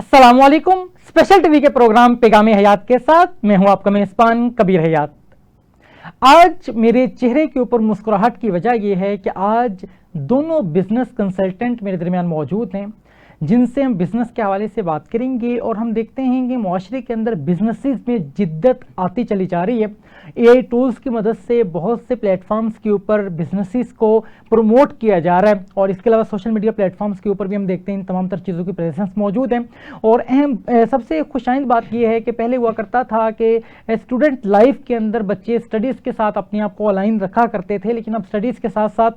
अस्सलामुअलैकुम। Special TV के programme Paigame हयात के साथ मैं हूं आपका मेजबान कबीर हयात। आज मेरे चेहरे के ऊपर मुस्कुराहट की वजह यह है कि आज दोनों बिजनेस कंसल्टेंट मेरे दरमियान मौजूद हैं जिनसे हम बिजनेस के हवाले से बात करेंगे। और हम देखते हैं कि मुआशरे के अंदर बिजनेसेस में जिद्दत आती चली जा रही है। एआई टूल्स की मदद से बहुत से प्लेटफॉर्म्स के ऊपर बिजनेसेस को प्रमोट किया जा रहा है और इसके अलावा सोशल मीडिया प्लेटफॉर्म्स के ऊपर भी हम देखते हैं इन तमाम तर चीज़ों की प्रेजेंस मौजूद है। और अहम सबसे खुशाइंद बात यह है कि पहले हुआ करता था कि स्टूडेंट लाइफ के अंदर बच्चे स्टडीज़ के साथ अपने आप को अलाइन रखा करते थे, लेकिन अब स्टडीज़ के साथ साथ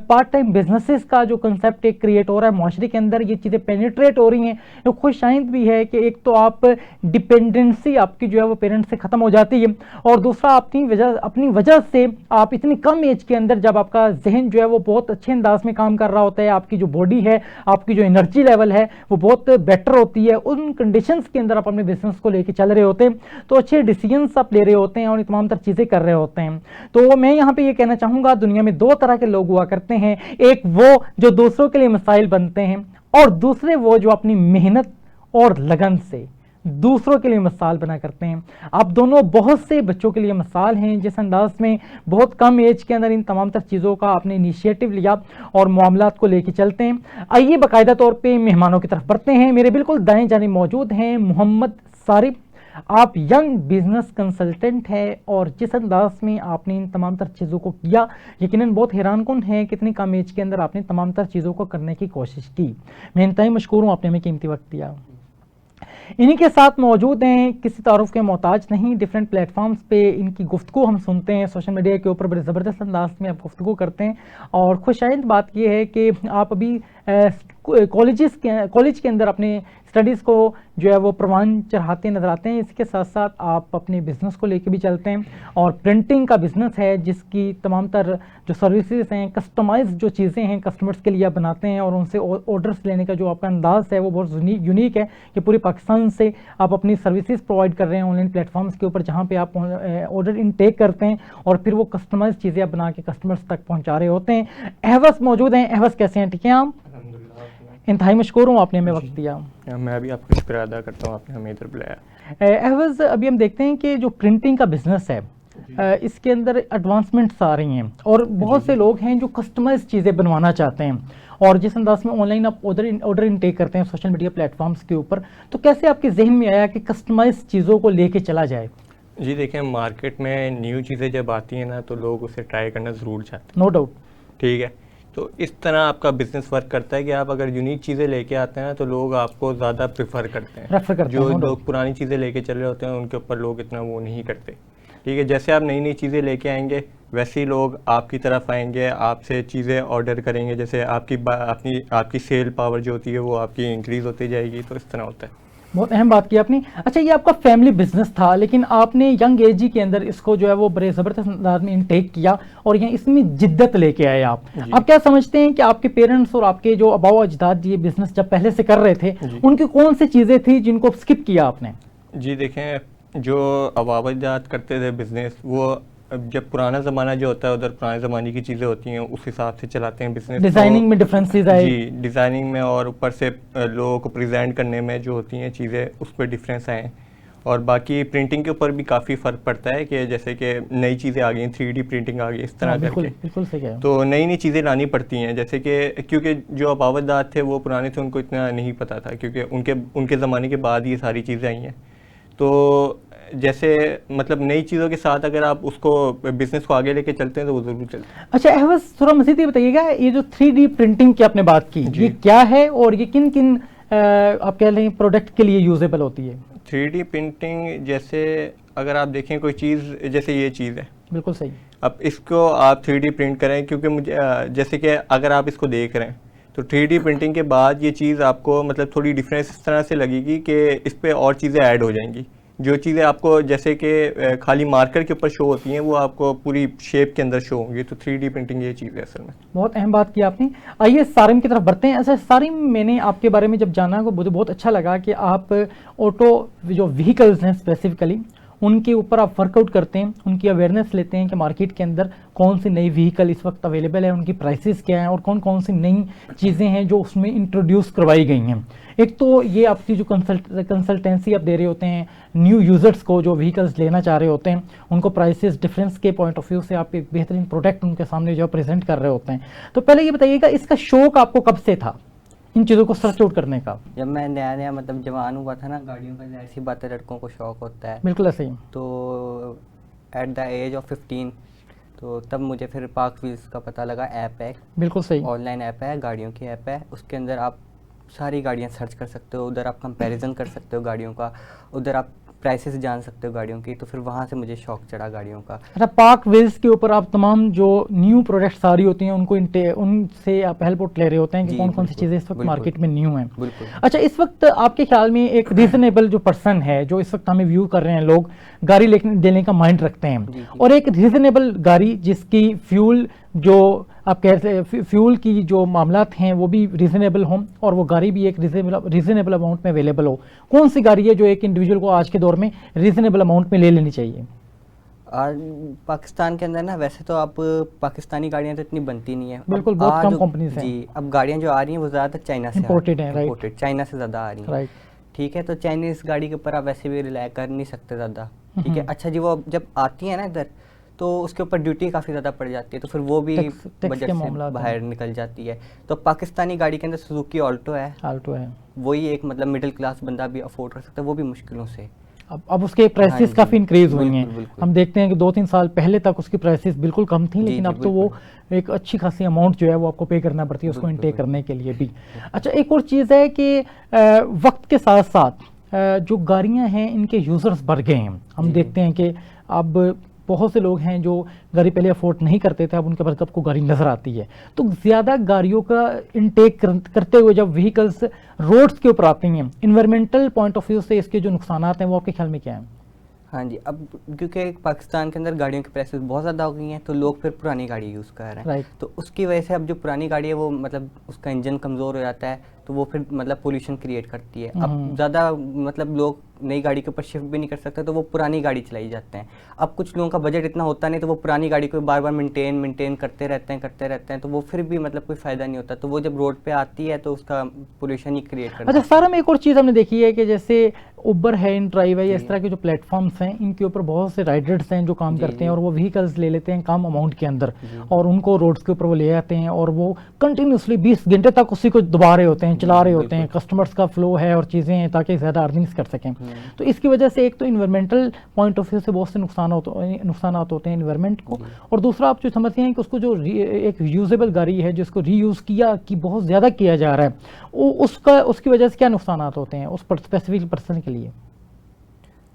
पार्ट टाइम बिजनेसेस का जो कंसेप्ट एक क्रिएट हो रहा है मुआशरे के अंदर, ये चीज़ें पेनिट्रेट हो रही हैं। तो खुशाइंद भी है कि एक तो आप डिपेंडेंसी आपकी जो है वो पेरेंट्स से ख़त्म हो जाती है और दूसरा अपनी वजह से आप इतनी कम एज के अंदर जब आपका जहन जो है वो बहुत अच्छे अंदाज में काम कर रहा होता है, आपकी जो बॉडी है, आपकी जो एनर्जी लेवल है वो बहुत बेटर होती है, उन कंडीशंस के अंदर आप अपने बिजनेस को लेके चल रहे होते हैं तो अच्छे डिसीजंस आप ले रहे होते हैं और तमाम तर चीज़ें कर रहे होते हैं। तो मैं यहाँ पे ये कहना चाहूँगा, दुनिया में दो तरह के लोग हुआ करते हैं, एक वो जो दूसरों के लिए मिसाइल बनते हैं और दूसरे वो जो अपनी मेहनत और लगन से दूसरों के लिए मिसाल बना करते हैं। आप दोनों बहुत से बच्चों के लिए मिसाल हैं जिस अंदाज में बहुत कम एज के अंदर इन तमाम तर चीज़ों का आपने इनिशिएटिव लिया और मामलात को लेके चलते हैं। आइए बाकायदा तौर पे मेहमानों की तरफ बढ़ते हैं। मेरे बिल्कुल दाएं जानिब मौजूद हैं मोहम्मद सारिब। आप यंग बिजनेस कंसल्टेंट हैं और जिस अंदाज में आपने इन तमाम तर चीज़ों को किया यकीनन बहुत हैरानकुन है कितनी कम एज के अंदर आपने तमाम तर चीज़ों को करने की कोशिश की। मैं इंतहाई मशकूर हूँ, आपने हमें कीमती वक्त दिया। इन्हीं के साथ मौजूद हैं, किसी तारुफ के मोहताज नहीं, डिफरेंट प्लेटफॉर्म्स पे इनकी गुफ्तगू हम सुनते हैं, सोशल मीडिया के ऊपर बड़े ज़बरदस्त अंदाज में आप गुफ्तगू करते हैं। और खुशाइंद बात यह है कि आप अभी कॉलेज के अंदर अपने स्टडीज़ को जो है वो प्रवान चढ़ाते नजर आते हैं। इसके साथ साथ आप अपने बिज़नेस को लेके भी चलते हैं और प्रिंटिंग का बिज़नेस है जिसकी तमाम तर जो सर्विसेज हैं, कस्टमाइज जो चीज़ें हैं कस्टमर्स के लिए आप बनाते हैं और उनसे ऑर्डर्स लेने का जो आपका अंदाज़ है वो बहुत यूनिक है कि पूरे पाकिस्तान से आप अपनी सर्विसेज प्रोवाइड कर रहे हैं ऑनलाइन प्लेटफॉर्म्स के ऊपर, जहाँ पे आप ऑर्डर इनटेक करते हैं और फिर वो कस्टमाइज चीज़ें आप बना के कस्टमर्स तक पहुँचा रहे होते हैं। अहवस मौजूद हैं। अहवस कैसे हैं? ठीक है आप? इंतहाई मशकूर हूँ, आपने हमें वक्त दिया। मैं भी आपका शुक्रिया अदा करता हूँ, आपने हमें इधर बुलाया। अहवज़, अभी हम देखते हैं कि जो प्रिंटिंग का बिजनेस है इसके अंदर एडवांसमेंट्स आ रही हैं और बहुत से लोग हैं जो कस्टमाइज चीज़ें बनवाना चाहते हैं और जिस अंदाज में ऑनलाइन आप ऑर्डर इनटेक करते हैं सोशल मीडिया प्लेटफॉर्म्स के ऊपर, तो कैसे आपके जहन में आया कि कस्टमाइज चीज़ों को लेके चला जाए? जी देखें, मार्केट में न्यू चीज़ें जब आती हैं ना तो लोग उसे ट्राई करना ज़रूर चाहते हैं। No doubt. ठीक है, तो इस तरह आपका बिजनेस वर्क करता है कि आप अगर यूनिक चीज़ें लेके आते हैं तो लोग आपको ज़्यादा प्रेफर करते हैं। जो लोग पुरानी चीज़ें लेके चले होते हैं उनके ऊपर लोग इतना वो नहीं करते। ठीक है, जैसे आप नई नई चीज़ें लेके आएंगे वैसे ही लोग आपकी तरफ आएंगे, आपसे चीज़ें ऑर्डर करेंगे, जैसे आपकी सेल पावर जो होती है वो आपकी इंक्रीज़ होती जाएगी। तो इस तरह होता है। बहुत अहम बात की आपने। अच्छा, ये आपका फैमिली बिजनेस था लेकिन आपने यंग एज के अंदर इसको जो है वो बड़े ज़बरदस्त अंदाज में इनटेक किया और यहाँ इसमें जिद्दत लेके आए आप क्या समझते हैं कि आपके पेरेंट्स और आपके जो आबाओ अजदाद ये बिजनेस जब पहले से कर रहे थे उनकी कौन सी चीज़ें थी जिनको स्किप किया आपने? जी देखें, जो आबाओ अजदाद करते थे बिजनेस, वो जब पुराना ज़माना जो होता है उधर पुराने ज़माने की चीज़ें होती हैं उस हिसाब से चलाते हैं बिजनेस। डिज़ाइनिंग में डिफरेंसेस आए। जी, डिज़ाइनिंग में और ऊपर से लोगों को प्रेजेंट करने में जो होती हैं चीज़ें उस पर डिफरेंस आए। और बाकी प्रिंटिंग के ऊपर भी काफ़ी फ़र्क पड़ता है कि जैसे कि नई चीज़ें आ गई, 3D प्रिंटिंग आ गई, इस तरह करके बिल्कुल सही है। तो नई नई चीज़ें लानी पड़ती हैं। जैसे कि क्योंकि जो आबावतदार थे वो पुराने थे, उनको इतना नहीं पता था क्योंकि उनके ज़माने के बाद ये सारी चीज़ें आई हैं। तो जैसे मतलब नई चीज़ों के साथ अगर आप उसको बिजनेस को आगे लेके चलते हैं तो वो ज़रूर चलते हैं। अच्छा अहवज़, थोड़ा मज़ीद ये बताइएगा, ये जो 3D प्रिंटिंग की आपने बात की ये क्या है और ये किन किन आप कह लें प्रोडक्ट के लिए यूजेबल होती है? 3D प्रिंटिंग जैसे अगर आप देखें कोई चीज़, जैसे ये चीज़ है, बिल्कुल सही, अब इसको आप 3D प्रिंट करें क्योंकि मुझे जैसे कि अगर आप इसको देख रहे हैं तो 3D प्रिंटिंग के बाद ये चीज़ आपको मतलब थोड़ी डिफरेंस इस तरह से लगेगी कि इस पर और चीज़ें ऐड हो जाएंगी। जो चीज़ें आपको जैसे कि खाली मार्कर के ऊपर शो होती हैं वो आपको पूरी शेप के अंदर शो होंगी। तो 3D प्रिंटिंग ये चीज़ है असल में। बहुत अहम बात की आपने। आइए सारिम की तरफ बढ़ते हैं। अच्छा सारिम, मैंने आपके बारे में जब जाना तो मुझे बहुत अच्छा लगा कि आप ऑटो जो व्हीकल्स हैं स्पेसिफिकली उनके ऊपर आप वर्कआउट करते हैं, उनकी अवेयरनेस लेते हैं कि मार्केट के अंदर कौन सी नई व्हीकल इस वक्त अवेलेबल है, उनकी प्राइसेस क्या हैं और कौन कौन सी नई चीज़ें हैं जो उसमें इंट्रोड्यूस करवाई गई हैं। एक तो ये आपकी जो कंसल्टेंसी आप दे रहे होते हैं न्यू यूज़र्स को जो व्हीकल्स लेना चाह रहे होते हैं, उनको प्राइसेस डिफरेंस के पॉइंट ऑफ व्यू से आप एक बेहतरीन प्रोडक्ट उनके सामने जो प्रेजेंट कर रहे होते हैं। तो पहले ये बताइएगा, इसका शौक आपको कब से था इन चीज़ों को सर्च आउट करने का? जब मैं नया नया मतलब जवान हुआ था ना, गाड़ियों का ऐसी बात है, लड़कों को शौक होता है। बिल्कुल ऐसे ही। तो एट द एज ऑफ 15 तो तब मुझे फिर पार्क व्हील्स का पता लगा। ऐप है, बिल्कुल सही, ऑनलाइन ऐप है, गाड़ियों की ऐप है। उसके अंदर आप सारी गाड़ियाँ सर्च कर सकते हो, उधर आप कंपैरिजन कर सकते हो गाड़ियों का, उधर आप प्राइसेस जान सकते हो गाड़ियों की। तो फिर वहाँ से मुझे शौक चढ़ा गाड़ियों का। अच्छा, पार्क व्हील्स के ऊपर आप तमाम जो न्यू प्रोडक्ट्स आ रही होती हैं उनको उनसे आप हेल्प आउट ले रहे होते हैं कि कौन कौन सी चीज़ें इस वक्त मार्केट में न्यू हैं। अच्छा, इस वक्त आपके ख्याल में एक रीजनेबल जो पर्सन है जो इस वक्त हमें व्यू कर रहे हैं, लोग गाड़ी देने का माइंड रखते हैं, और एक रीजनेबल गाड़ी जिसकी फ्यूल जो आप कह रहे हैं फ्यूल की जो मामलात हैं वो भी रीज़नेबल हों और वो गाड़ी भी एक रीज़नेबल अमाउंट में अवेलेबल हो, कौन सी गाड़ी है जो एक इंडिविजुअल को आज के दौर में रीज़नेबल अमाउंट में ले लेनी चाहिए? और पाकिस्तान के अंदर ना वैसे तो आप पाकिस्तानी गाड़ियाँ तो इतनी बनती नहीं है, बिल्कुल बहुत कम कंपनीज हैं जी। अब गाड़ियाँ जो आ रही हैं वो ज़्यादातर चाइना से इंपोर्टेड हैं, राइट, चाइना से ज़्यादा आ रही हैं, ठीक है। तो चाइनीज़ गाड़ी के ऊपर आप वैसे भी रिलाय कर नहीं सकते ज़्यादा, ठीक है। अच्छा जी, वो जब आती है ना इधर तो उसके ऊपर ड्यूटी काफ़ी ज़्यादा पड़ जाती है, तो फिर वो भी बजट से बाहर निकल जाती है। तो पाकिस्तानी गाड़ी के अंदर सुजुकी ऑल्टो है, वही एक मतलब मिडिल क्लास बंदा भी अफोर्ड कर सकता है, वो भी मुश्किलों से। अब उसके प्राइसेस काफ़ी इंक्रीज हुई हैं। हम देखते हैं कि 2-3 साल पहले तक उसकी प्राइसेस बिल्कुल कम थी, लेकिन अब तो वो एक अच्छी खासी अमाउंट जो है वो आपको पे करना पड़ती है उसको इनटेक करने के लिए भी। अच्छा, एक और चीज़ है कि वक्त के साथ साथ जो गाड़ियाँ हैं इनके यूज़र्स बढ़ गए हैं। हम देखते हैं कि अब बहुत से लोग हैं जो गाड़ी पहले अफोर्ड नहीं करते थे, अब उनके पास आपको गाड़ी नज़र आती है। तो ज़्यादा गाड़ियों का इनटेक करते हुए जब व्हीकल्स रोड्स के ऊपर आती हैं, इन्वायरमेंटल पॉइंट ऑफ व्यू से इसके जो नुकसान हैं वो आपके ख्याल में क्या हैं? हाँ जी, अब क्योंकि पाकिस्तान के अंदर गाड़ियों की प्राइसेस बहुत ज़्यादा हो गई हैं, तो लोग फिर पुरानी गाड़ी यूज़ कर रहे हैं, तो उसकी वजह से अब जो पुरानी गाड़ी है वो मतलब उसका इंजन कमज़ोर हो जाता है, तो वो फिर मतलब पोल्यूशन क्रिएट करती है। अब ज़्यादा मतलब लोग नई गाड़ी के ऊपर शिफ्ट भी नहीं कर सकते, तो वो पुरानी गाड़ी चलाई जाते हैं। अब कुछ लोगों का बजट इतना होता नहीं, तो वो पुरानी गाड़ी को बार बार मेंटेन करते रहते हैं, तो वो फिर भी मतलब कोई फ़ायदा नहीं होता, तो वो जब रोड पे आती है तो उसका पोल्यूशन ही क्रिएट करता है। अच्छा सर, हम एक और चीज़ हमने देखी है कि जैसे उबर है, इन ड्राइव है, इस तरह के जो प्लेटफॉर्म्स हैं इनके ऊपर बहुत से राइडर्स हैं जो काम करते हैं और वो व्हीकल्स ले लेते हैं कम अमाउंट के अंदर और उनको रोड्स के ऊपर वो ले आते हैं और वो कंटिन्यूसली 20 घंटे तक उसी को दबा रहे होते हैं, चला रहे होते हैं। कस्टमर्स का फ्लो है और चीज़ें हैं ताकि ज़्यादा अर्निंग्स कर सकें। तो इसकी वजह से एक तो इन्वायरमेंटल पॉइंट ऑफ व्यू से बहुत से नुकसानात होते हैं इन्वायरमेंट को, और दूसरा आप जो समझते हैं कि उसको जो एक यूजेबल गाड़ी है जिसको रीयूज़ की बहुत ज़्यादा किया जा रहा है, उसकी वजह से क्या नुकसानात होते हैं उस स्पेसिफिक पर्सन के लिए?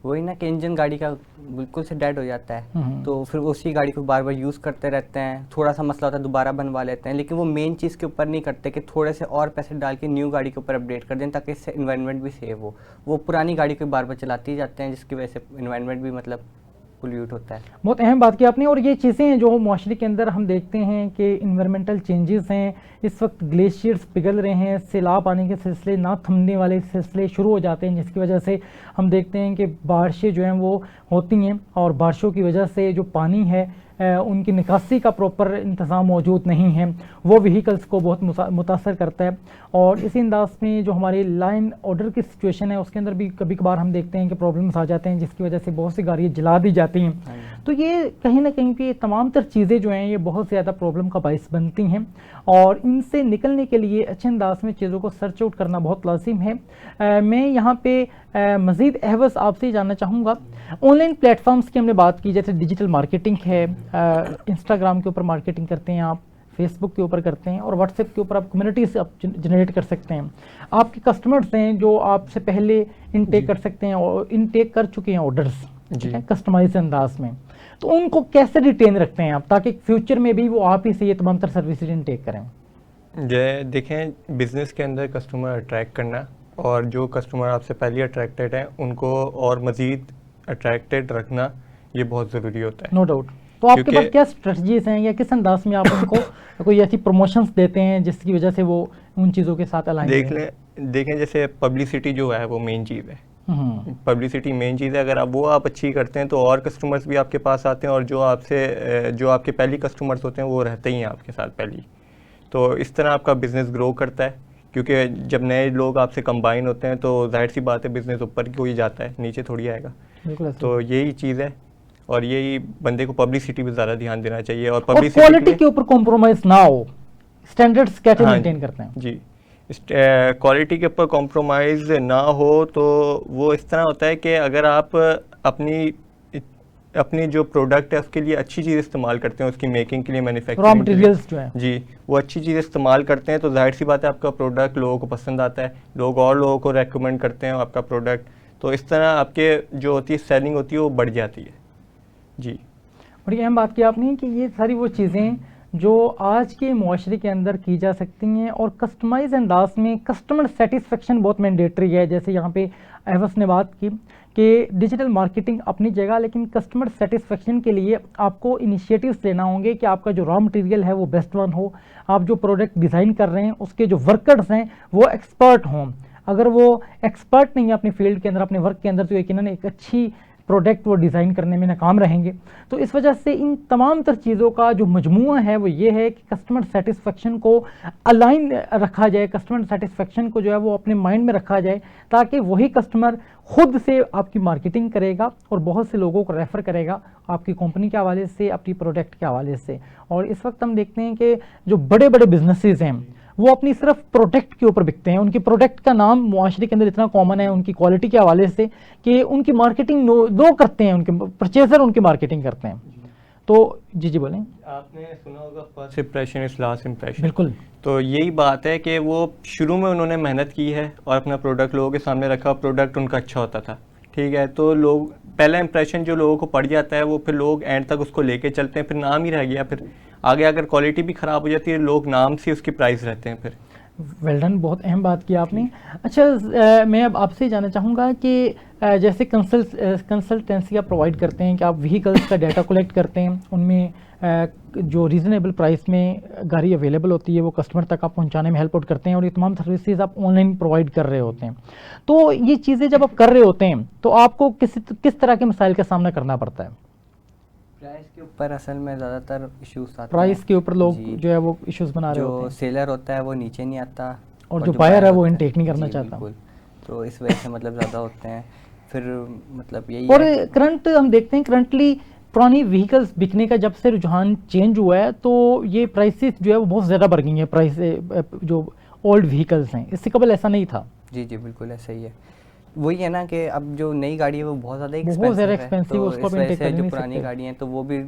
वही ना कि इंजन गाड़ी का बिल्कुल से डेड हो जाता है, तो फिर उसी गाड़ी को बार बार यूज़ करते रहते हैं, थोड़ा सा मसला होता है दोबारा बनवा लेते हैं, लेकिन वो मेन चीज़ के ऊपर नहीं करते कि थोड़े से और पैसे डाल के न्यू गाड़ी के ऊपर अपडेट कर दें ताकि इससे इन्वायरमेंट भी सेव हो। वो पुरानी गाड़ी को बार बार चलाते ही जाते हैं जिसकी वजह से इन्वायरमेंट भी मतलब पोल्यूट होता है। बहुत अहम बात की आपने, और ये चीज़ें जो माशरे के अंदर हम देखते हैं कि इन्वायरमेंटल चेंजेस हैं, इस वक्त ग्लेशियर्स पिघल रहे हैं, सैलाब आने के सिलसिले ना थमने वाले सिलसिले शुरू हो जाते हैं, जिसकी वजह से हम देखते हैं कि बारिशें जो हैं वो होती हैं और बारिशों की वजह से जो पानी है उनकी निकासी का प्रॉपर इंतज़ाम मौजूद नहीं है, वो व्हीकल्स को बहुत मुतासर करता है। और इसी अंदाज में जो हमारी लाइन ऑर्डर की सिचुएशन है उसके अंदर भी कभी कभार हम देखते हैं कि प्रॉब्लम्स आ जाते हैं जिसकी वजह से बहुत सी गाड़ियाँ जला दी जाती हैं। तो ये कहीं ना कहीं पे तमाम तर चीज़ें जो हैं ये बहुत ज़्यादा प्रॉब्लम का बाइस बनती हैं और इनसे निकलने के लिए अच्छे अंदाज में चीज़ों को सर्च आउट करना बहुत लाजिम है। मैं यहाँ पे मज़ीद अहवस आपसे जानना चाहूँगा, ऑनलाइन प्लेटफॉर्म्स की हमने बात की, जैसे डिजिटल मार्केटिंग है, इंस्टाग्राम के ऊपर मार्केटिंग करते हैं आप, फेसबुक के ऊपर करते हैं और व्हाट्सएप के ऊपर आप कम्युनिटी से आप जनरेट कर सकते हैं। आपके कस्टमर्स हैं जो आपसे पहले इनटेक कर सकते हैं और इनटेक कर चुके हैं ऑर्डर्स, ठीक है, कस्टमाइज अंदाज में, तो उनको कैसे रिटेन रखते हैं आप ताकि फ्यूचर में भी वो आप ही से ये तमाम तर सर्विसेज इनटेक करें? देखें, बिजनेस के अंदर कस्टमर अट्रैक्ट करना और जो कस्टमर आपसे पहले अट्रैक्टेड हैं उनको और मज़ीद अट्रैक्टेड रखना ये बहुत ज़रूरी होता है। No doubt. तो आपके पास क्या स्ट्रेटजीज हैं या किस अंदाज में आप उनको कोई ऐसी प्रमोशंस देते हैं जिसकी वजह से वो उन चीज़ों के साथ अलाइन देखें, जैसे पब्लिसिटी जो है वो मेन चीज़ है, पब्लिसिटी मेन चीज़ है। अगर आप अच्छी करते हैं तो और कस्टमर्स भी आपके पास आते हैं, और जो आपके पहली कस्टमर्स होते हैं वो रहते ही हैं आपके साथ पहली। तो इस तरह आपका बिज़नेस ग्रो करता है, क्योंकि जब नए लोग आपसे कंबाइन होते हैं तो जाहिर सी बात है बिज़नेस ऊपर की हो ही जाता है, नीचे थोड़ी आएगा। तो यही चीज़ है, और यही बंदे को पब्लिसिटी पे ज़्यादा ध्यान देना चाहिए, और पब्लिसिटी क्वालिटी के ऊपर कॉम्प्रोमाइज ना हो, स्टैंडर्ड्स कैसे मेंटेन करते हैं? जी, क्वालिटी के ऊपर कॉम्प्रोमाइज़ ना हो तो वो इस तरह होता है कि अगर आप अपनी जो प्रोडक्ट है उसके लिए अच्छी चीज़ इस्तेमाल करते हैं, उसकी मेकिंग के लिए, मैन्युफैक्चरिंग, रॉ मटेरियल्स जो है जी, वो अच्छी चीज़ इस्तेमाल करते हैं, तो जाहिर सी बात है आपका प्रोडक्ट लोगों को पसंद आता है, लोग और लोगों को रेकमेंड करते हैं आपका प्रोडक्ट। तो इस तरह आपके जो होती है सेलिंग होती है वो बढ़ जाती है। जी, बड़ी अहम बात की आपने कि ये सारी वो चीज़ें जो आज के मुआशरे के अंदर की जा सकती हैं, और कस्टमाइज अंदाज में कस्टमर सेटिस्फेक्शन बहुत मैंडेटरी है। जैसे यहाँ पे अहवस ने बात की कि डिजिटल मार्केटिंग अपनी जगह, लेकिन कस्टमर सेटिस्फेक्शन के लिए आपको इनिशिएटिव्स लेना होंगे कि आपका जो रॉ मटेरियल है वो बेस्ट वन हो, आप जो प्रोडक्ट डिज़ाइन कर रहे हैं उसके जो वर्कर्स हैं वो एक्सपर्ट हों। अगर वो एक्सपर्ट नहीं है अपनी फील्ड के अंदर, अपने वर्क के अंदर, तो यकीनन एक अच्छी प्रोडक्ट वो डिज़ाइन करने में नाकाम रहेंगे। तो इस वजह से इन तमाम तर चीज़ों का जो मजमूआ है वो ये है कि कस्टमर सेटिस्फेक्शन को अलाइन रखा जाए, कस्टमर सेटिस्फेक्शन को जो है वो अपने माइंड में रखा जाए, ताकि वही कस्टमर खुद से आपकी मार्केटिंग करेगा और बहुत से लोगों को रेफ़र करेगा आपकी कंपनी के हवाले से, अपनी प्रोडक्ट के हवाले से। और इस वक्त हम देखते हैं कि जो बड़े बड़े बिजनेसेस हैं वो अपनी सिर्फ प्रोडक्ट के ऊपर बिकते हैं। उनकी प्रोडक्ट का नाम मुआशरे के अंदर इतना कॉमन है उनकी क्वालिटी के हवाले से कि उनकी मार्केटिंग लोग करते हैं, उनके परचेजर उनकी मार्केटिंग करते हैं। तो जी बोलें। आपने सुना होगा first impression is last impression. बिल्कुल, तो यही बात है कि वो शुरू में उन्होंने मेहनत की है और अपना प्रोडक्ट लोगों के सामने रखा, प्रोडक्ट उनका अच्छा होता था, ठीक है, तो लोग पहला इंप्रेशन जो लोगों को पड़ जाता है वो फिर लोग एंड तक उसको लेके चलते हैं, फिर नाम ही रह गया, फिर आगे अगर क्वालिटी भी ख़राब हो जाती है लोग नाम से उसकी प्राइस रहते हैं। फिर वेल डन, बहुत अहम बात की आपने। अच्छा, मैं अब आपसे जानना चाहूँगा कि जैसे कंसल्टेंसी आप प्रोवाइड करते हैं कि आप व्हीकल्स का डाटा कलेक्ट करते हैं, उनमें जो रीज़नेबल प्राइस में गाड़ी अवेलेबल होती है वो कस्टमर तक आप पहुंचाने में हेल्प आउट करते हैं, और ये तमाम सर्विसेज आप ऑनलाइन प्रोवाइड कर रहे होते हैं। तो ये चीज़ें जब आप कर रहे होते हैं तो आपको किस तरह के मसाइल का सामना करना पड़ता है? प्राइस के ऊपर असल में ज़्यादातर इश्यूज आते हैं। प्राइस के ऊपर लोग जो है वो इश्यूज बना रहे होते हैं। जो सेलर होता है वो नीचे नहीं आता, और जो बायर है वो इनटेक नहीं करना चाहता। तो इस वजह से मतलब ज़्यादा होते हैं। फिर मतलब यही और करंट हम देखते हैं, करंटली पुरानी व्हीकल्स बिकने का जब से रुझान चेंज हुआ है तो ये प्राइसेस जो है वो बहुत ज़्यादा बढ़ गई हैं, प्राइस जो ओल्ड व्हीकल्स हैं, इससे कबल ऐसा नहीं था। जी जी बिल्कुल ऐसा ही है। वही है ना कि अब जो नई गाड़ी है वो बहुत ज़्यादा एक्सपेंसिव है, उसको मेंटेन कर नहीं सकते। जो पुरानी गाड़ी हैं तो वो भी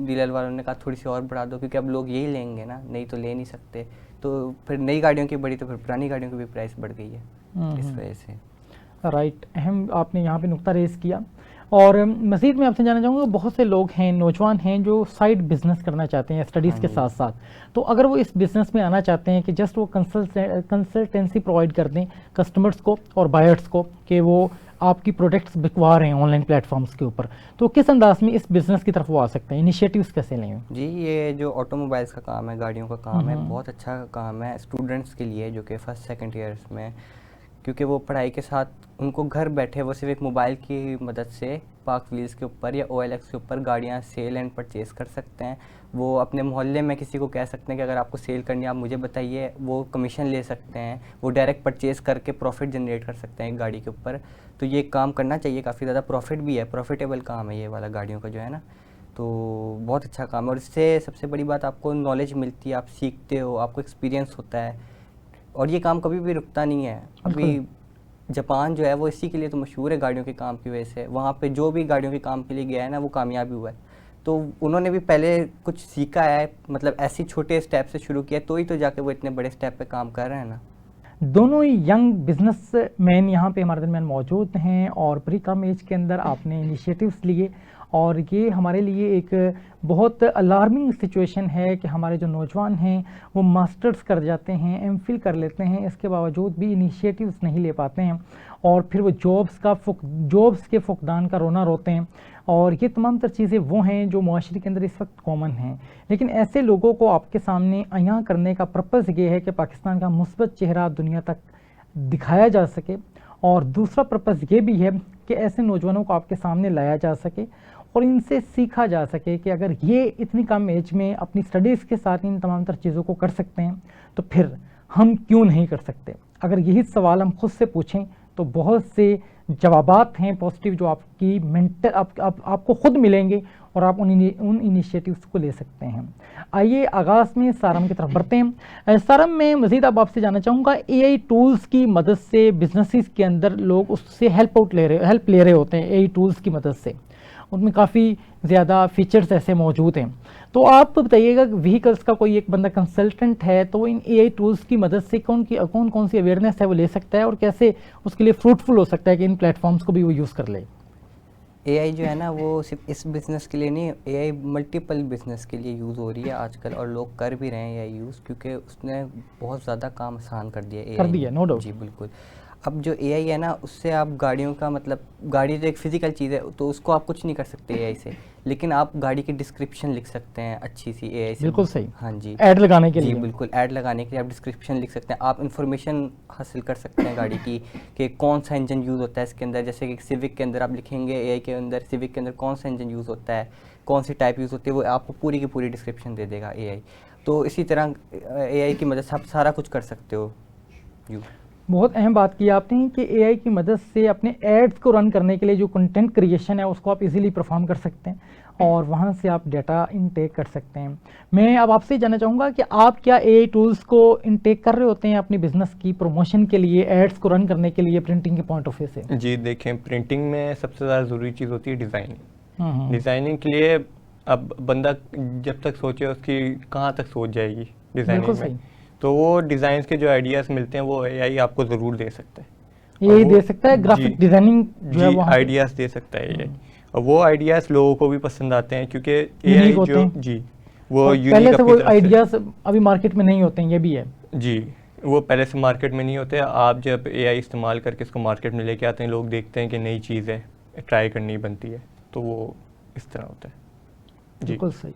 डीलर वालों ने कहा थोड़ी सी और बढ़ा दो, क्योंकि अब लोग यही लेंगे ना, नहीं तो ले नहीं सकते। तो फिर नई गाड़ियों की बढ़ी तो फिर पुरानी गाड़ियों की भी प्राइस बढ़ गई है इस वजह से। राइट, अहम आपने यहाँ पे नुक्ता रेस किया। और मज़ीद मैं आपसे जानना चाहूँगा, बहुत से लोग हैं, नौजवान हैं जो साइड बिजनेस करना चाहते हैं स्टडीज़ के साथ साथ, तो अगर वो इस बिज़नेस में आना चाहते हैं कि जस्ट वो कंसल्टेंसी प्रोवाइड कर दें कस्टमर्स को और बायर्स को कि वो आपकी प्रोडक्ट्स बिकवा रहे हैं ऑनलाइन प्लेटफॉर्म्स के ऊपर, तो किस अंदाज में इस बिज़नेस की तरफ वो आ सकते हैं? इनिशिएटिव्स कैसे लें? जी, ये जो ऑटोमोबाइल्स का काम है, गाड़ियों का काम है, बहुत अच्छा काम है स्टूडेंट्स के लिए जो कि फर्स्ट सेकंड ईयर्स में, क्योंकि वो पढ़ाई के साथ उनको घर बैठे वो सिर्फ एक मोबाइल की मदद से पार्क व्हील्स के ऊपर या OLX के ऊपर गाड़ियाँ सेल एंड परचेज़ कर सकते हैं। वो अपने मोहल्ले में किसी को कह सकते हैं कि अगर आपको सेल करनी है आप मुझे बताइए, वो कमीशन ले सकते हैं, वो डायरेक्ट परचेज़ करके प्रॉफिट जनरेट कर सकते हैं एक गाड़ी के ऊपर। तो ये काम करना चाहिए, काफ़ी ज़्यादा प्रॉफिट भी है, प्रॉफिटेबल काम है ये वाला गाड़ियों का जो है ना, तो बहुत अच्छा काम है। और इससे सबसे बड़ी बात आपको नॉलेज मिलती है, आप सीखते हो, आपको एक्सपीरियंस होता है, और ये काम कभी भी रुकता नहीं है। अभी जापान जो है वो इसी के लिए तो मशहूर है गाड़ियों के काम की वजह से, वहाँ पे जो भी गाड़ियों के काम के लिए गया है ना वो कामयाबी हुआ है। तो उन्होंने भी पहले कुछ सीखा है, मतलब ऐसी छोटे स्टेप से शुरू किया, तो ही तो जाके वो इतने बड़े स्टेप पे काम कर रहे हैं ना। दोनों ही यंग बिजनेसमैन यहाँ पे हमारे दरमियान मौजूद हैं, और प्री कम एज के अंदर आपने इनिशिएटिव्स लिए, और ये हमारे लिए एक बहुत अलार्मिंग सिचुएशन है कि हमारे जो नौजवान हैं वो मास्टर्स कर जाते हैं, MPhil कर लेते हैं, इसके बावजूद भी इनिशिएटिव्स नहीं ले पाते हैं, और फिर वो जॉब्स के फुकदान का रोना रोते हैं। और ये तमाम तर चीज़ें वो हैं जो मुआशरे के अंदर इस वक्त कॉमन हैं। लेकिन ऐसे लोगों को आपके सामने अयां करने का पर्पज़ ये है कि पाकिस्तान का मुस्बत चेहरा दुनिया तक दिखाया जा सके, और दूसरा पर्पज़ ये भी है कि ऐसे नौजवानों को आपके सामने लाया जा सके और इनसे सीखा जा सके कि अगर ये इतनी कम एज में अपनी स्टडीज़ के साथ इन तमाम तर चीज़ों को कर सकते हैं तो फिर हम क्यों नहीं कर सकते। अगर यही सवाल हम खुद से पूछें तो बहुत से जवाबात हैं पॉजिटिव जो आपकी मेंटल आपको खुद मिलेंगे और आप उन इनिशिएटिव्स को ले सकते हैं। आइए आगाज़ में सारम की तरफ बढ़ते हैं। सारम में मज़ीद अब आपसे जानना चाहूँगा, एआई टूल्स की मदद से बिजनेसेस के अंदर लोग उससे हेल्प ले रहे होते हैं। एआई टूल्स की मदद से उनमें काफ़ी ज़्यादा फीचर्स ऐसे मौजूद हैं। तो आप बताइएगा व्हीकल्स का कोई एक बंदा कंसल्टेंट है तो इन एआई टूल्स की मदद से कौन सी अवेयरनेस है वो ले सकता है और कैसे उसके लिए फ्रूटफुल हो सकता है कि इन प्लेटफॉर्म्स को भी वो यूज़ कर ले। एआई जो है ना वो सिर्फ इस बिज़नेस के लिए नहीं, एआई मल्टीपल बिज़नेस के लिए यूज़ हो रही है आजकल और लोग कर भी रहे हैं एआई यूज़, क्योंकि उसने बहुत ज़्यादा काम आसान कर दिया कर दिया, नो डाउट। जी बिल्कुल। अब जो एआई है ना उससे आप गाड़ियों का मतलब, गाड़ी तो एक फ़िज़िकल चीज़ है तो उसको आप कुछ नहीं कर सकते एआई से, लेकिन आप गाड़ी की डिस्क्रिप्शन लिख सकते हैं अच्छी सी एआई से। बिल्कुल सही। हाँ जी, ऐड लगाने के लिए। जी बिल्कुल, ऐड लगाने के लिए आप डिस्क्रिप्शन लिख सकते हैं। आप इन्फॉर्मेशन हासिल कर सकते हैं गाड़ी की कि कौन सा इंजन यूज़ होता है इसके अंदर। जैसे कि सिविक के अंदर आप लिखेंगे एआई के अंदर सिविक के अंदर कौन सा इंजन यूज़ होता है, कौन सी टाइप यूज़ होती है, वो आपको पूरी की पूरी डिस्क्रिप्शन दे देगा एआई। तो इसी तरह एआई की मदद से आप सारा कुछ कर सकते हो। बहुत अहम बात की आपने कि एआई की मदद से अपने एड्स को रन करने के लिए जो कंटेंट क्रिएशन है उसको आप इजीली परफॉर्म कर सकते हैं और वहाँ से आप डेटा इनटेक कर सकते हैं। मैं अब आपसे जानना चाहूँगा कि आप क्या एआई टूल्स को इनटेक कर रहे होते हैं अपनी बिजनेस की प्रमोशन के लिए, एड्स को रन करने के लिए प्रिंटिंग के पॉइंट ऑफ व्यू से? जी देखें, प्रिंटिंग में सबसे ज़्यादा ज़रूरी चीज़ होती है डिज़ाइनिंग। डिज़ाइनिंग के लिए अब बंदा जब तक सोचे उसकी कहाँ तक सोच जाएगी डिज़ाइनिंग में, तो वो डिज़ाइन के जो आइडियाज़ मिलते हैं वो एआई आपको ज़रूर दे सकता है। ये दे सकता है ग्राफिक डिज़ाइनिंग जो है वो आइडियाज़ दे सकता है एआई, और वो आइडियाज़ लोगों को भी पसंद आते हैं क्योंकि एआई जो जी वो पहले से वो आइडियाज़ अभी मार्केट में नहीं होते हैं, ये भी है जी, वो पहले से मार्केट में नहीं होते। आप जब एआई इस्तेमाल करके इसको मार्केट में लेके आते हैं, लोग देखते हैं कि नई चीज़ है, ट्राई करनी बनती है, तो वो इस तरह होता है। जी बिल्कुल सही।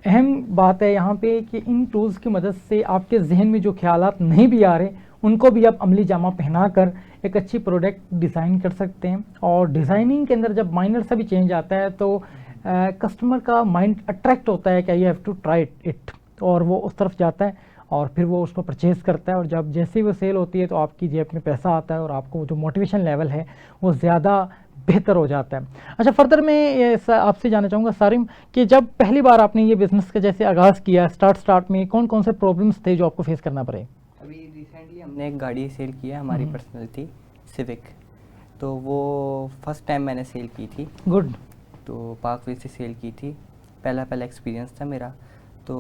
अहम बात है यहाँ पे कि इन टूल्स की मदद से आपके जहन में जो ख्यालात नहीं भी आ रहे उनको भी आप अमली जामा पहना कर एक अच्छी प्रोडक्ट डिज़ाइन कर सकते हैं। और डिज़ाइनिंग के अंदर जब माइनर सा भी चेंज आता है तो कस्टमर का माइंड अट्रैक्ट होता है कि I have to try it, और वो उस तरफ जाता है और फिर वो उसको परचेज़ करता है, और जब जैसे ही वो सेल होती है तो आपकी जेब में पैसा आता है और आपको जो मोटिवेशन लेवल है वो ज़्यादा बेहतर हो जाता है। अच्छा, फर्दर मैं आपसे जानना चाहूँगा सारिम कि जब पहली बार आपने ये बिज़नेस का जैसे आगाज़ किया, स्टार्ट में कौन कौन से प्रॉब्लम्स थे जो आपको फेस करना पड़े? अभी रिसेंटली हमने एक गाड़ी सेल की है, हमारी पर्सनल थी सिविक, तो वो फर्स्ट टाइम मैंने सेल की थी। गुड। तो पार्कविल से सेल की थी, पहला एक्सपीरियंस था मेरा। तो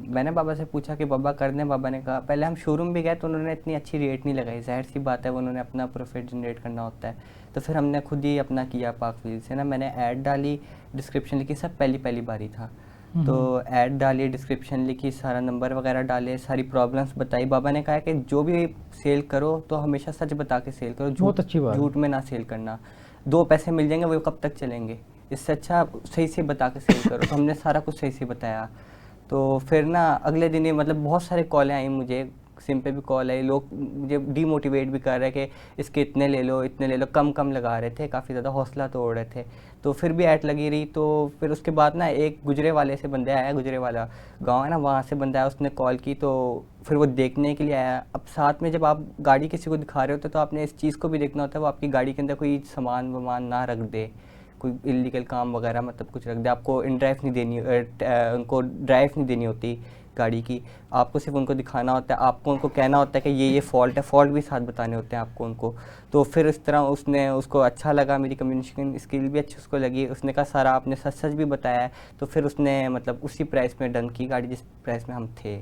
मैंने बाबा से पूछा कि बाबा कर दें। बाबा ने कहा, पहले हम शोरूम भी गए तो उन्होंने इतनी अच्छी रेट नहीं लगाई, जाहिर सी बात है उन्होंने अपना प्रॉफिट जनरेट करना होता है। तो फिर हमने खुद ही अपना किया पार्कविल से ना, मैंने ऐड डाली, डिस्क्रिप्शन लिखी, सब पहली बारी था तो ऐड डाली, डिस्क्रिप्शन लिखी, सारा नंबर वगैरह डाले, सारी प्रॉब्लम्स बताई। बाबा ने कहा कि जो भी सेल करो तो हमेशा सच बता के सेल करो, झूठ में ना सेल करना, 2 पैसे मिल जाएंगे वो कब तक चलेंगे, इससे अच्छा सही से बता के सेल करो। तो हमने सारा कुछ सही से बताया। तो फिर ना अगले दिन ही मतलब बहुत सारे कॉलें आई मुझे, सिम पे भी कॉल आई, लोग मुझे डीमोटिवेट भी कर रहे कि इसके इतने ले लो, कम लगा रहे थे, काफ़ी ज़्यादा हौसला तोड़ रहे थे। तो फिर भी ऐड लगी रही। तो फिर उसके बाद ना एक गुजरे वाले से बंदा आया, गुजरे वाला गांव है ना, वहाँ से बंदा आया, उसने कॉल की, तो फिर वो देखने के लिए आया। अब साथ में जब आप गाड़ी किसी को दिखा रहे होते तो आपने इस चीज़ को भी देखना होता है वो आपकी गाड़ी के अंदर कोई सामान वामान ना रख दे, कोई इलीगल काम वगैरह मतलब कुछ रख दे। आपको उनको ड्राइव नहीं देनी होती गाड़ी की, आपको सिर्फ उनको दिखाना होता है, आपको उनको कहना होता है कि ये फॉल्ट है, फॉल्ट भी साथ बताने होते हैं आपको उनको। तो फिर इस तरह उसको अच्छा लगा, मेरी कम्युनिकेशन स्किल भी अच्छी उसको लगी। उसने कहा सारा आपने सच भी बताया है। तो फिर उसने मतलब उसी प्राइस में डन की गाड़ी जिस प्राइस में हम थे।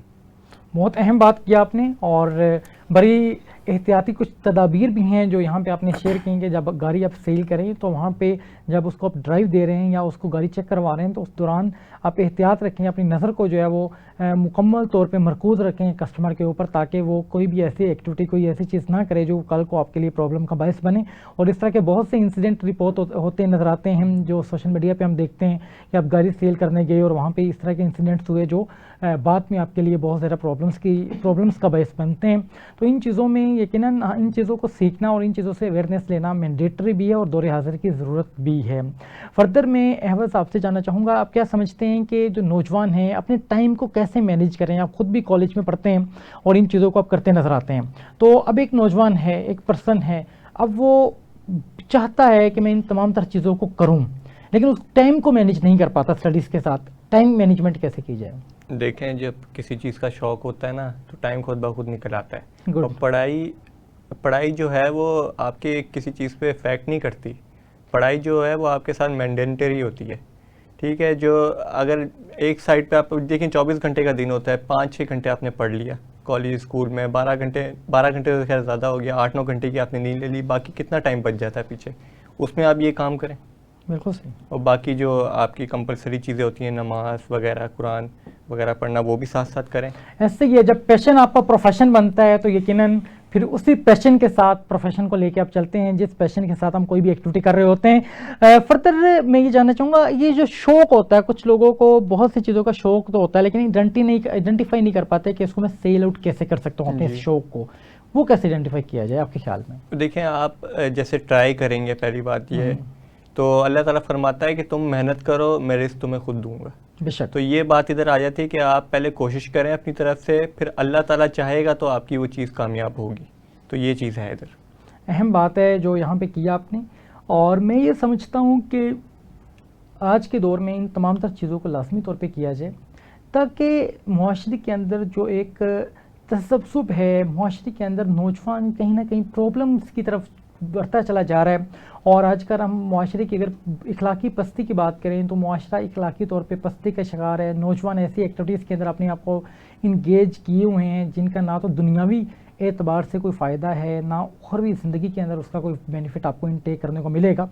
बहुत अहम बात किया आपने, और बड़ी एहतियाती कुछ तदाबीर भी हैं जो यहाँ पे आपने शेयर की कि जब गाड़ी आप सेल करें तो वहाँ पे जब उसको आप ड्राइव दे रहे हैं या उसको गाड़ी चेक करवा रहे हैं तो उस दौरान आप एहतियात रखें, अपनी नज़र को जो है वो मुकम्मल तौर पे मरकूज़ रखें कस्टमर के ऊपर, ताकि वो कोई भी ऐसी एक्टिविटी, कोई ऐसी चीज़ ना करे जो कल को आपके लिए प्रॉब्लम का बायस बने। और इस तरह के बहुत से इंसिडेंट रिपोर्ट होते नज़र आते हैं जो सोशल मीडिया पर हम देखते हैं कि आप गाड़ी सेल करने गए और वहाँ पर इस तरह के इंसिडेंट्स हुए जो बाद में आपके लिए बहुत ज़्यादा प्रॉब्लम्स का बायस बनते हैं। तो इन चीज़ों में यकीनन इन चीज़ों को सीखना और इन चीज़ों से अवेयरनेस लेना मैंडेटरी भी है और दौरे हाजिर की ज़रूरत भी है। फर्दर मैं अहवज़ आपसे जानना चाहूँगा, आप क्या समझते हैं कि जो नौजवान हैं अपने टाइम को कैसे मैनेज करें? आप खुद भी कॉलेज में पढ़ते हैं और इन चीज़ों को आप करते नज़र आते हैं। तो अब एक नौजवान है, एक पर्सन है, अब वो चाहता है कि मैं इन तमाम तरह चीज़ों को करूँ, लेकिन उस टाइम को मैनेज नहीं कर पाता स्टडीज़ के साथ। टाइम मैनेजमेंट कैसे की जाए? देखें, जब किसी चीज़ का शौक़ होता है ना तो टाइम खुद ब खुद निकल आता है। Good. और पढ़ाई जो है वो आपके किसी चीज़ पे इफ़ेक्ट नहीं करती। पढ़ाई जो है वो आपके साथ मैंडेटरी होती है, ठीक है। जो अगर एक साइड पे आप देखें 24 घंटे का दिन होता है, 5-6 घंटे आपने पढ़ लिया कॉलेज स्कूल में, 12 घंटे तो खैर ज़्यादा हो गया, 8-9 घंटे की आपने नींद ले ली, बाकी कितना टाइम बच जाता है पीछे, उसमें आप ये काम करें। बिल्कुल सही। और बाकी जो आपकी कंपलसरी चीज़ें होती हैं, नमाज वगैरह, कुरान वगैरह पढ़ना, वो भी साथ साथ करें। ऐसे ही है, जब पैशन आपका प्रोफेशन बनता है तो यकीनन फिर उसी पैशन के साथ प्रोफेशन को लेके आप चलते हैं, जिस पैशन के साथ हम कोई भी एक्टिविटी कर रहे होते हैं। फर्दर मैं ये जानना चाहूँगा, ये जो शौक़ होता है, कुछ लोगों को बहुत सी चीज़ों का शौक़ तो होता है लेकिन आइडेंटिफाई नहीं कर पाते कि इसको मैं सेल आउट कैसे कर सकता हूँ अपने इस शौक़ को, वो कैसे आइडेंटिफाई किया जाए आपके ख्याल में? देखें, आप जैसे ट्राई करेंगे, पहली बात ये है तो अल्लाह ताला फरमाता है कि तुम मेहनत करो, मैं रिज़्क़ तुम्हें खुद दूंगा। बेशक। तो ये बात इधर आ जाती है कि आप पहले कोशिश करें अपनी तरफ से, फिर अल्लाह ताला चाहेगा तो आपकी वो चीज़ कामयाब होगी। तो ये चीज़ है इधर। अहम बात है जो यहाँ पे किया आपने, और मैं ये समझता हूँ कि आज के दौर में इन तमाम तर चीज़ों को लाजमी तौर पे किया जाए ताकि मुआशरे के अंदर जो एक तसब्सुब है, मुआशरे के अंदर नौजवान कहीं ना कहीं प्रॉब्लम्स की तरफ बढ़ता चला जा रहा है। और आजकल हम मुआशरे की अगर इखलाकी पस्ती की बात करें तो मुआशरा इखलाकी तौर पे पस्ती का शिकार है। नौजवान ऐसी एक्टिविटीज़ के अंदर अपने आप को इंगेज किए हुए हैं जिनका ना तो दुनियावी एतबार से कोई फ़ायदा है, ना उखरवी ज़िंदगी के अंदर उसका कोई बेनिफिट आपको इनटेक करने को मिलेगा।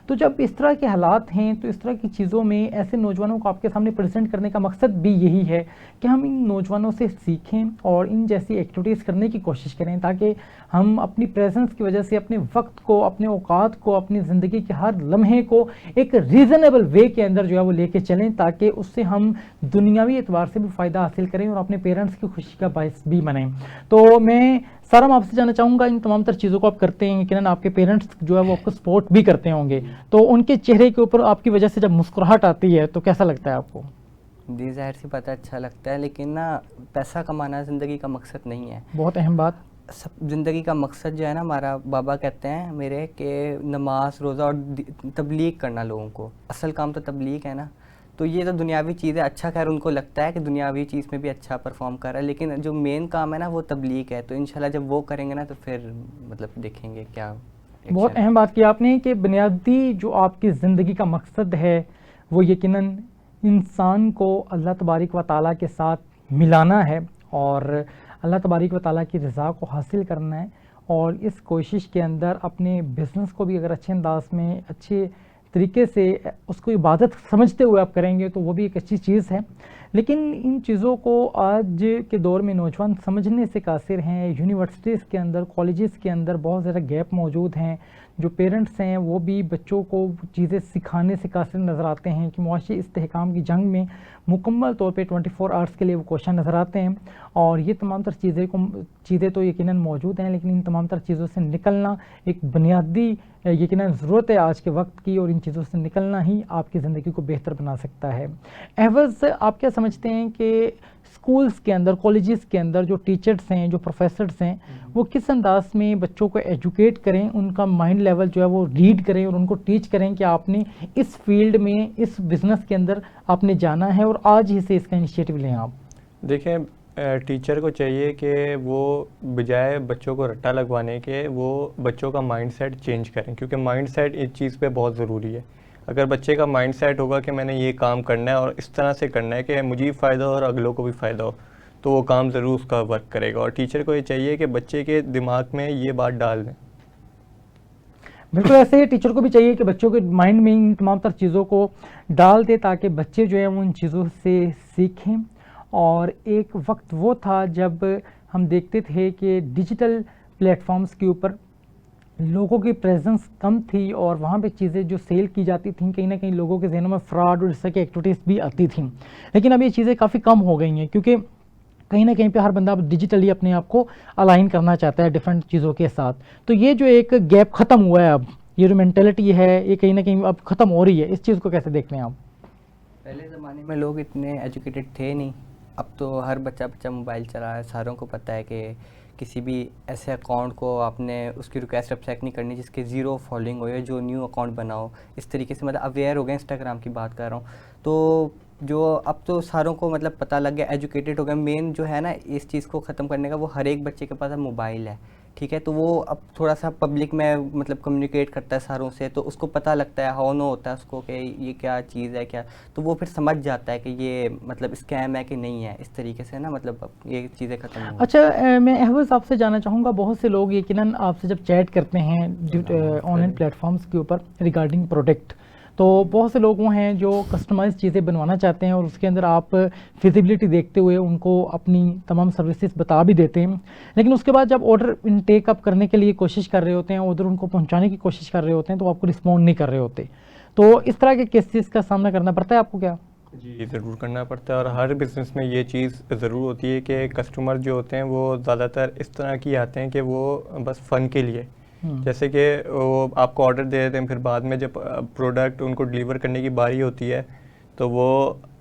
तो जब इस तरह के हालात हैं तो इस तरह की चीज़ों में ऐसे नौजवानों को आपके सामने प्रेजेंट करने का मकसद भी यही है कि हम इन नौजवानों से सीखें और इन जैसी एक्टिविटीज़ करने की कोशिश करें ताकि हम अपनी प्रेजेंस की वजह से अपने वक्त को, अपने औकात को, अपनी ज़िंदगी के हर लम्हे को एक रीज़नेबल वे के अंदर जो है वो लेके चलें ताकि उससे हम दुनियावी एतबार से भी फ़ायदा हासिल करें और अपने पेरेंट्स की खुशी का बायस भी बनें। तो मैं सारा मैं आपसे जानना चाहूँगा, इन तमाम तर चीज़ों को आप करते हैं, यकीनन आपके पेरेंट्स जो है वो आपको सपोर्ट भी करते होंगे, तो उनके चेहरे के ऊपर आपकी वजह से जब मुस्कुराहट आती है तो कैसा लगता है आपको? जी, ज़ाहिर सी बात है, अच्छा लगता है, लेकिन ना पैसा कमाना ज़िंदगी का मकसद नहीं है। बहुत अहम बात। सब ज़िंदगी का मकसद जो है ना, हमारा बाबा कहते हैं मेरे कि नमाज, रोज़ा और तबलीग करना लोगों को, असल काम तो तबलीग है ना। तो ये तो दुनियावी चीज़ है, अच्छा खैर उनको लगता है कि दुनियावी चीज़ में भी अच्छा परफॉर्म कर रहा है, लेकिन जो मेन काम है ना वो तबलीग है। तो इंशाल्लाह जब वो करेंगे ना तो फिर मतलब देखेंगे क्या। बहुत अहम बात की आपने कि बुनियादी जो आपकी ज़िंदगी का मकसद है वो यकीनन इंसान को अल्लाह तबारिक व तआला के साथ मिलाना है और अल्लाह तबारिक व तआला की रज़ा को हासिल करना है। और इस कोशिश के अंदर अपने बिज़नेस को भी अगर अच्छे अंदाज में, अच्छे तरीके से उसको इबादत समझते हुए आप करेंगे तो वो भी एक अच्छी चीज़ है। लेकिन इन चीज़ों को आज के दौर में नौजवान समझने से कासिर हैं। यूनिवर्सिटीज़ के अंदर, कॉलेजेस के अंदर बहुत ज़्यादा गैप मौजूद हैं। जो पेरेंट्स हैं वो भी बच्चों को चीज़ें सिखाने से कासिर नज़र आते हैं कि मुआशी इस्तेहकाम की जंग में मुकम्मल तौर पे 24 आवर्स के लिए वो क्वेश्चन नज़र आते हैं। और ये तमाम तर चीज़ें तो यकीनन मौजूद हैं, लेकिन इन तमाम तर चीज़ों से निकलना एक बुनियादी यकीनन ज़रूरत है आज के वक्त की, और इन चीज़ों से निकलना ही आपकी ज़िंदगी को बेहतर बना सकता है। अहवज़, आप क्या समझते हैं कि स्कूल्स के अंदर, कॉलेजेस के अंदर जो टीचर्स हैं, जो प्रोफेसर्स हैं, वो किस अंदाज में बच्चों को एजुकेट करें, उनका माइंड लेवल जो है वो रीड करें और उनको टीच करें कि आपने इस फील्ड में, इस बिज़नेस के अंदर आपने जाना है और आज ही से इसका इनिशिएटिव लें आप? देखें, टीचर को चाहिए कि वो बजाय बच्चों को रट्टा लगवाने के वो बच्चों का माइंडसेट चेंज करें, क्योंकि माइंडसेट इस चीज़ पे बहुत ज़रूरी है। अगर बच्चे का माइंडसेट होगा कि मैंने ये काम करना है और इस तरह से करना है कि मुझे फ़ायदा हो और अगलों को भी फ़ायदा हो, तो वो काम ज़रूर उसका वर्क करेगा। और टीचर को ये चाहिए कि बच्चे के दिमाग में ये बात डाल दें। बिल्कुल ऐसे ही टीचर को भी चाहिए कि बच्चों के माइंड में इन तमाम तर चीज़ों को डाल दे ताकि बच्चे जो हैं वो इन चीज़ों से सीखें। और एक वक्त वो था जब हम देखते थे कि डिजिटल प्लेटफॉर्म्स के ऊपर लोगों की प्रेजेंस कम थी और वहाँ पे चीज़ें जो सेल की जाती थी कहीं ना कहीं लोगों के जहनों में फ्रॉड और इस तरह की एक्टिविटीज़ भी आती थी। लेकिन अब ये चीज़ें काफ़ी कम हो गई हैं, क्योंकि कहीं ना कहीं पे हर बंदा डिजिटली अपने आप को अलाइन करना चाहता है डिफरेंट चीज़ों के साथ। तो ये जो एक गैप ख़त्म हुआ है, अब ये जो मेंटेलिटी है ये कहीं ना कहीं अब ख़त्म हो रही है, इस चीज़ को कैसे देखते हैं आप? पहले ज़माने में लोग इतने एजुकेटेड थे नहीं, अब तो हर बच्चा मोबाइल चला रहा है। सारों को पता है कि किसी भी ऐसे अकाउंट को आपने उसकी रिक्वेस्ट एक्सेप्ट नहीं करनी जिसके ज़ीरो फॉलोइंग हो या जो न्यू अकाउंट बनाओ, इस तरीके से मतलब अवेयर हो गए। इंस्टाग्राम की बात कर रहा हूँ, तो जो अब तो सारों को मतलब पता लग गया, एजुकेटेड हो गया। मेन जो है ना इस चीज़ को ख़त्म करने का, वो हर एक बच्चे के पास अब मोबाइल है, ठीक है। तो वो अब थोड़ा सा पब्लिक में मतलब कम्युनिकेट करता है सारों से, तो उसको पता लगता है, हाउ नो होता है उसको कि ये क्या चीज़ है क्या, तो वो फिर समझ जाता है कि ये मतलब स्कैम है कि नहीं है। इस तरीके से ना मतलब अब ये चीज़ें ख़त्म हो। अच्छा, मैं अहवज़ आपसे जानना चाहूँगा, बहुत से लोग यकीनन आपसे जब चैट करते हैं ऑनलाइन प्लेटफॉर्म्स के ऊपर रिगार्डिंग प्रोडक्ट, तो बहुत से लोग वो हैं जो कस्टमाइज़ चीज़ें बनवाना चाहते हैं और उसके अंदर आप फिजिबिलिटी देखते हुए उनको अपनी तमाम सर्विसेज बता भी देते हैं, लेकिन उसके बाद जब ऑर्डर इनटेक अप करने के लिए कोशिश कर रहे होते हैं, ऑर्डर उनको पहुंचाने की कोशिश कर रहे होते हैं, तो आपको रिस्पॉन्ड नहीं कर रहे होते। तो इस तरह के केसेस का सामना करना पड़ता है आपको क्या? जी ज़रूर करना पड़ता है, और हर बिज़नेस में ये चीज़ ज़रूर होती है कि कस्टमर जो होते हैं वो ज़्यादातर इस तरह की आते हैं कि वो बस फ़न के लिए, जैसे कि वो आपको ऑर्डर दे देते हैं, फिर बाद में जब प्रोडक्ट उनको डिलीवर करने की बारी होती है तो वो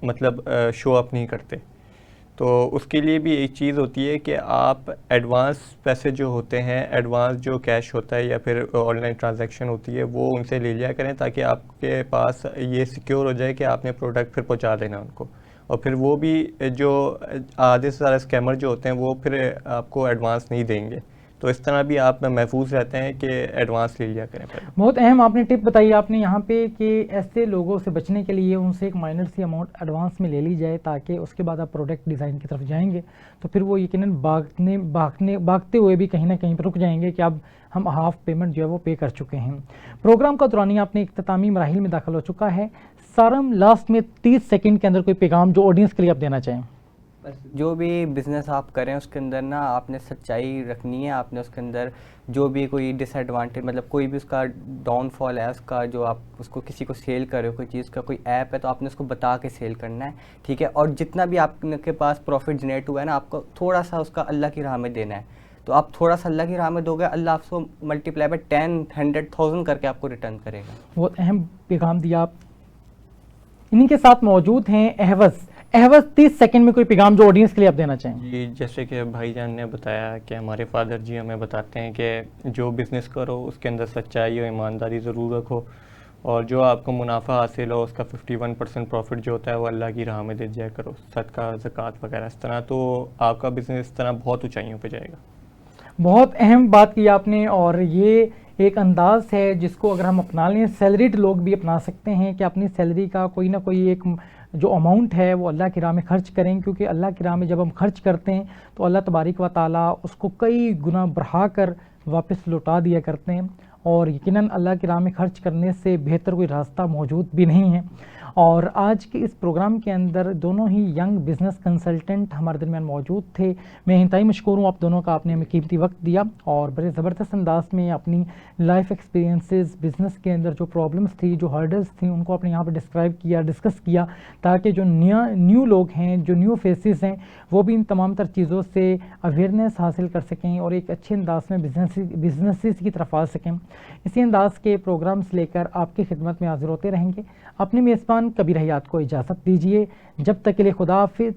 मतलब शो अप नहीं करते। तो उसके लिए भी एक चीज़ होती है कि आप एडवांस पैसे जो होते हैं, एडवांस जो कैश होता है या फिर ऑनलाइन ट्रांजैक्शन होती है, वो उनसे ले लिया करें ताकि आपके पास ये सिक्योर हो जाए कि आपने प्रोडक्ट फिर पहुंचा देना उनको। और फिर वो भी जो आधे से ज़्यादा स्कैमर जो होते हैं वो फिर आपको एडवांस नहीं देंगे, तो इस तरह भी आप महफूज रहते हैं कि एडवांस ले लिया करें पहले। बहुत अहम आपने टिप बताई आपने यहाँ पे कि ऐसे लोगों से बचने के लिए उनसे एक माइनर सी अमाउंट एडवांस में ले ली जाए, ताकि उसके बाद आप प्रोडक्ट डिज़ाइन की तरफ जाएंगे तो फिर वो यकीनन भागते हुए भी कहीं ना कहीं पर रुक जाएंगे कि अब हम हाफ पेमेंट जो है वो पे कर चुके हैं। प्रोग्राम का दौरानी आपने इख्तितामी मराहिल में दाखिल हो चुका है। सारम लास्ट में 30 सेकंड के अंदर कोई पैगाम जो ऑडियंस के लिए आप देना चाहें? बस जो भी बिज़नेस आप करें उसके अंदर ना आपने सच्चाई रखनी है। आपने उसके अंदर जो भी कोई डिसएडवांटेज मतलब कोई भी उसका डाउनफॉल है, उसका जो आप उसको किसी को सेल कर रहे हो, कोई चीज़ का कोई ऐप है, तो आपने उसको बता के सेल करना है, ठीक है। और जितना भी आपके पास प्रॉफिट जनरेट हुआ है ना, आपको थोड़ा सा उसका अल्लाह की राह में देना है। तो आप थोड़ा सा अल्लाह की राह में दोगे, अल्लाह आपको मल्टीप्लाई बाय 10, 100,000 करके आपको रिटर्न करेगा। बहुत अहम पैगाम दिया आप। इन्हीं के साथ मौजूद हैं अहवज़। 30 सेकंड में कोई पैगाम जो ऑडियंस के लिए आप देना चाहें? जी, जैसे कि भाईजान ने बताया कि हमारे फादर जी हमें बताते हैं कि जो बिज़नेस करो उसके अंदर सच्चाई और ईमानदारी ज़रूर रखो, और जो आपको मुनाफा हासिल हो उसका 51% प्रॉफिट जो होता है वो अल्लाह की राह में दे दिया करो, सदका ज़कात वगैरह इस तरह, तो आपका बिज़नेस इस तरह बहुत ऊंचाइयों पे जाएगा। बहुत अहम बात की आपने, और ये एक अंदाज है जिसको अगर हम अपना लें, सैलरीड लोग भी अपना सकते हैं कि अपनी सैलरी का कोई ना कोई एक जो अमाउंट है वो अल्लाह की राह में खर्च करें, क्योंकि अल्लाह की राह में जब हम खर्च करते हैं तो अल्लाह तबारिक व ताला उसको कई गुना बढ़ा कर वापस लौटा दिया करते हैं, और यकीनन अल्लाह की राह में खर्च करने से बेहतर कोई रास्ता मौजूद भी नहीं है। और आज के इस प्रोग्राम के अंदर दोनों ही यंग बिज़नेस कंसल्टेंट हमारे दरमियान मौजूद थे। मैं इंतहाई मशकूर हूँ आप दोनों का, आपने हमें कीमती वक्त दिया और बड़े ज़बरदस्त अंदाज में अपनी लाइफ एक्सपीरियंसेस, बिज़नेस के अंदर जो प्रॉब्लम्स थी, जो हर्डल्स थी, उनको आपने यहाँ पर डिस्क्राइब किया, डिस्कस किया, ताकि जो न्यू लोग हैं, जो न्यू फेसेस हैं, वो भी इन तमाम तर चीज़ों से अवेयरनेस हासिल कर सकें और एक अच्छे अंदाज में बिजनेसेस की तरफ आ सकें। इसी अंदाज के प्रोग्राम्स लेकर आपकी खिदमत में हाजिर होते रहेंगे। अपने मेज़बान कबीर हयात को इजाज़त दीजिए। जब तक के लिए खुदा हाफिज़।